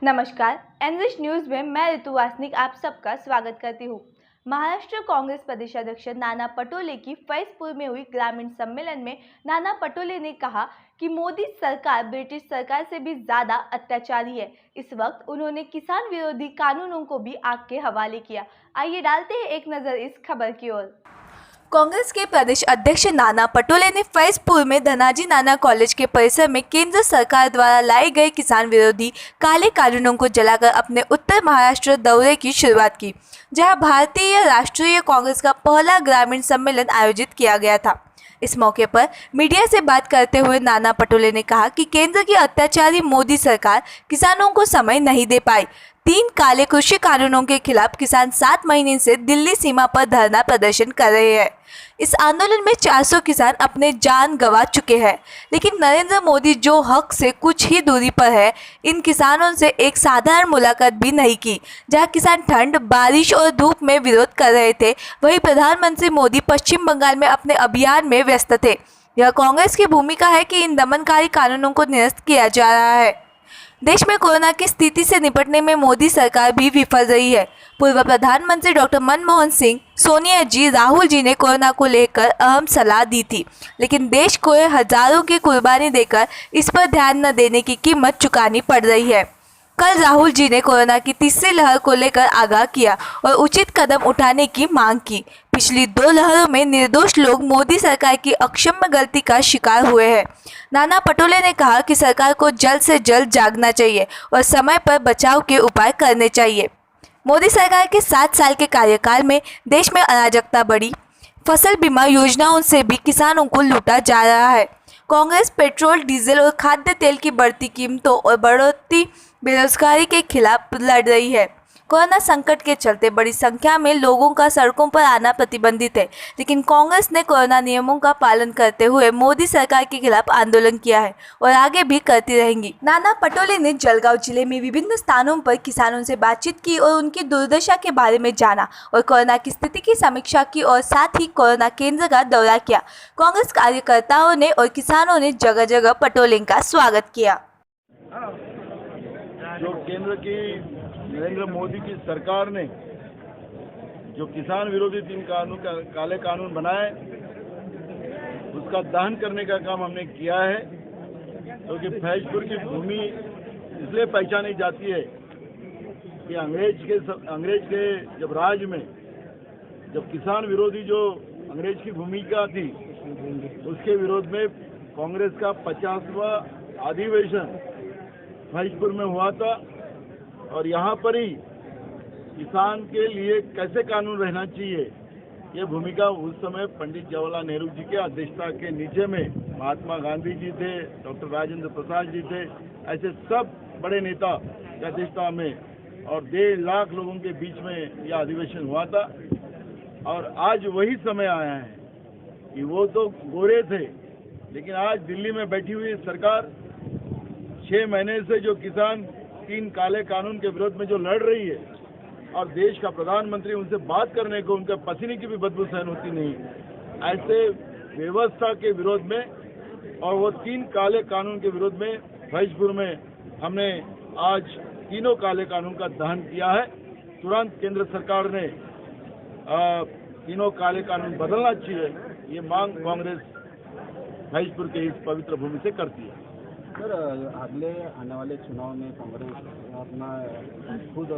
नमस्कार, enrich news में मैं ऋतु वासनिक आप सबका स्वागत करती हूँ। महाराष्ट्र कांग्रेस प्रदेशाध्यक्ष नाना पटोले की फैजपुर में हुई ग्रामीण सम्मेलन में नाना पटोले ने कहा कि मोदी सरकार ब्रिटिश सरकार से भी ज्यादा अत्याचारी है। इस वक्त उन्होंने किसान विरोधी कानूनों को भी आग के हवाले किया। आइए डालते हैं एक नजर इस खबर की ओर। कांग्रेस के प्रदेश अध्यक्ष नाना पटोले ने फैजपुर में धनाजी नाना कॉलेज के परिसर में केंद्र सरकार द्वारा लाए गए किसान विरोधी काले कानूनों को जलाकर अपने उत्तर महाराष्ट्र दौरे की शुरुआत की, जहां भारतीय राष्ट्रीय कांग्रेस का पहला ग्रामीण सम्मेलन आयोजित किया गया था। इस मौके पर मीडिया से बात करते हुए नाना पटोले ने कहा कि केंद्र की अत्याचारी मोदी सरकार किसानों को समय नहीं दे पाई। 3 काले कृषि कानूनों के खिलाफ किसान 7 महीने से दिल्ली सीमा पर धरना प्रदर्शन कर रहे हैं। इस आंदोलन में 400 किसान अपने जान गंवा चुके हैं, लेकिन नरेंद्र मोदी जो हक से कुछ ही दूरी पर है, इन किसानों से एक साधारण मुलाकात भी नहीं की। जहां किसान ठंड, बारिश और धूप में विरोध कर रहे थे, वहीं प्रधानमंत्री मोदी पश्चिम बंगाल में अपने अभियान में व्यस्त थे। यह कांग्रेस की भूमिका है कि इन दमनकारी कानूनों को निरस्त किया जा रहा है। देश में कोरोना की स्थिति से निपटने में मोदी सरकार भी विफल रही है। पूर्व प्रधानमंत्री डॉक्टर मनमोहन सिंह, सोनिया जी, राहुल जी ने कोरोना को लेकर अहम सलाह दी थी, लेकिन देश को हजारों की कुर्बानी देकर इस पर ध्यान न देने की कीमत चुकानी पड़ रही है। कल राहुल जी ने कोरोना की तीसरी लहर को लेकर आगाह किया और उचित कदम उठाने की मांग की। पिछली 2 लहरों में निर्दोष लोग मोदी सरकार की अक्षम्य गलती का शिकार हुए हैं। नाना पटोले ने कहा कि सरकार को जल्द से जल्द जागना चाहिए और समय पर बचाव के उपाय करने चाहिए। मोदी सरकार के 7 साल के कार्यकाल में देश में अराजकता बढ़ी, फसल बीमा योजनाओं से भी किसानों को लूटा जा रहा है। कांग्रेस पेट्रोल, डीजल और खाद्य तेल की बढ़ती कीमतों और बढ़ती बेरोजगारी के खिलाफ लड़ रही है। कोरोना संकट के चलते बड़ी संख्या में लोगों का सड़कों पर आना प्रतिबंधित है, लेकिन कांग्रेस ने कोरोना नियमों का पालन करते हुए मोदी सरकार के खिलाफ आंदोलन किया है और आगे भी करती रहेंगी। नाना पटोले ने जलगांव जिले में विभिन्न स्थानों पर किसानों से बातचीत की और उनकी दुर्दशा के बारे में जाना और कोरोना की स्थिति की समीक्षा की और साथ ही कोरोना केंद्र का दौरा किया। कांग्रेस कार्यकर्ताओं ने और किसानों ने जगह जगह पटोले का स्वागत किया। जो केंद्र की नरेंद्र मोदी की सरकार ने जो किसान विरोधी 3 काले कानून बनाए, उसका दहन करने का काम हमने किया है। क्योंकि फैजपुर की भूमि इसलिए पहचानी जाती है कि अंग्रेज के जब राज में जब किसान विरोधी जो अंग्रेज की भूमिका थी, उसके विरोध में कांग्रेस का 50वां अधिवेशन फैजपुर में हुआ था। और यहाँ पर ही किसान के लिए कैसे कानून रहना चाहिए, ये भूमिका उस समय पंडित जवाहरलाल नेहरू जी के अध्यक्षता के नीचे में महात्मा गांधी जी थे, डॉक्टर राजेंद्र प्रसाद जी थे, ऐसे सब बड़े नेता की अध्यक्षता में और 1.5 लाख लोगों के बीच में यह अधिवेशन हुआ था। और आज वही समय आया है कि वो तो गोरे थे, लेकिन आज दिल्ली में बैठी हुई सरकार 6 महीने से जो किसान 3 काले कानून के विरोध में जो लड़ रही है और देश का प्रधानमंत्री उनसे बात करने को उनके पसीने की भी बदबू सहन होती नहीं, ऐसे व्यवस्था के विरोध में और वो 3 काले कानून के विरोध में फैजपुर में हमने आज तीनों काले कानून का दहन किया है। तुरंत केंद्र सरकार ने तीनों काले कानून बदलना चाहिए, ये मांग कांग्रेस फैजपुर के इस पवित्र भूमि से करती है। सर, अगले आने वाले चुनाव में कांग्रेस अपना खुद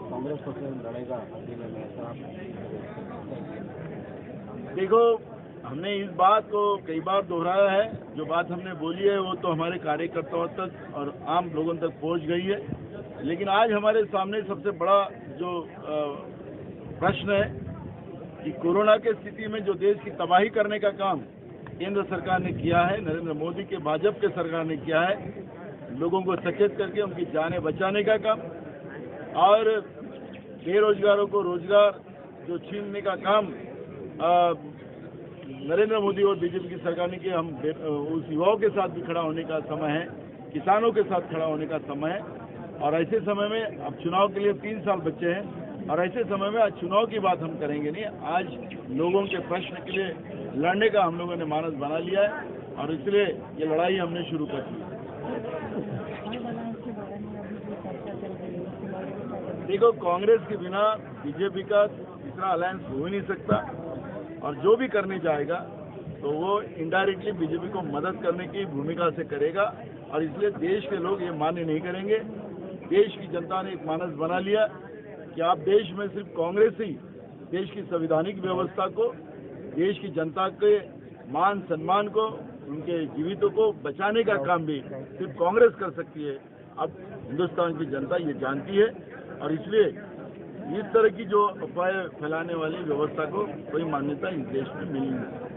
कांग्रेस पक्ष लड़ेगा जिले में, ऐसा आप देखो, हमने इस बात को कई बार दोहराया है। जो बात हमने बोली है वो तो हमारे कार्यकर्ताओं तक और आम लोगों तक पहुंच गई है, लेकिन आज हमारे सामने सबसे बड़ा जो प्रश्न है कि कोरोना के स्थिति में जो देश की तबाही करने का काम केंद्र सरकार ने किया है, नरेंद्र मोदी के भाजपा के सरकार ने किया है, लोगों को सचेत करके उनकी जानें बचाने का काम और बेरोजगारों को रोजगार जो छीनने का काम नरेंद्र मोदी और बीजेपी की सरकार ने किया। हम उस युवाओं के साथ भी खड़ा होने का समय है, किसानों के साथ खड़ा होने का समय है। और ऐसे समय में अब चुनाव के लिए 3 साल बचे हैं और ऐसे समय में आज चुनाव की बात हम करेंगे नहीं, आज लोगों के प्रश्न के लिए लड़ने का हम लोगों ने मानस बना लिया है और इसलिए ये लड़ाई हमने शुरू कर दी। देखो, कांग्रेस के बिना बीजेपी का तीसरा अलायंस हो ही नहीं सकता, और जो भी करने जाएगा तो वो इनडायरेक्टली बीजेपी को मदद करने की भूमिका से करेगा, और इसलिए देश के लोग ये मान्य नहीं करेंगे। देश की जनता ने एक मानस बना लिया कि आप देश में सिर्फ कांग्रेस ही देश की संवैधानिक व्यवस्था को, देश की जनता के मान सम्मान को, उनके जीवितों को बचाने का काम भी सिर्फ कांग्रेस कर सकती है। अब हिंदुस्तान की जनता ये जानती है, और इसलिए इस तरह की जो अफवाहें फैलाने वाली व्यवस्था को कोई मान्यता इस देश में मिली नहीं।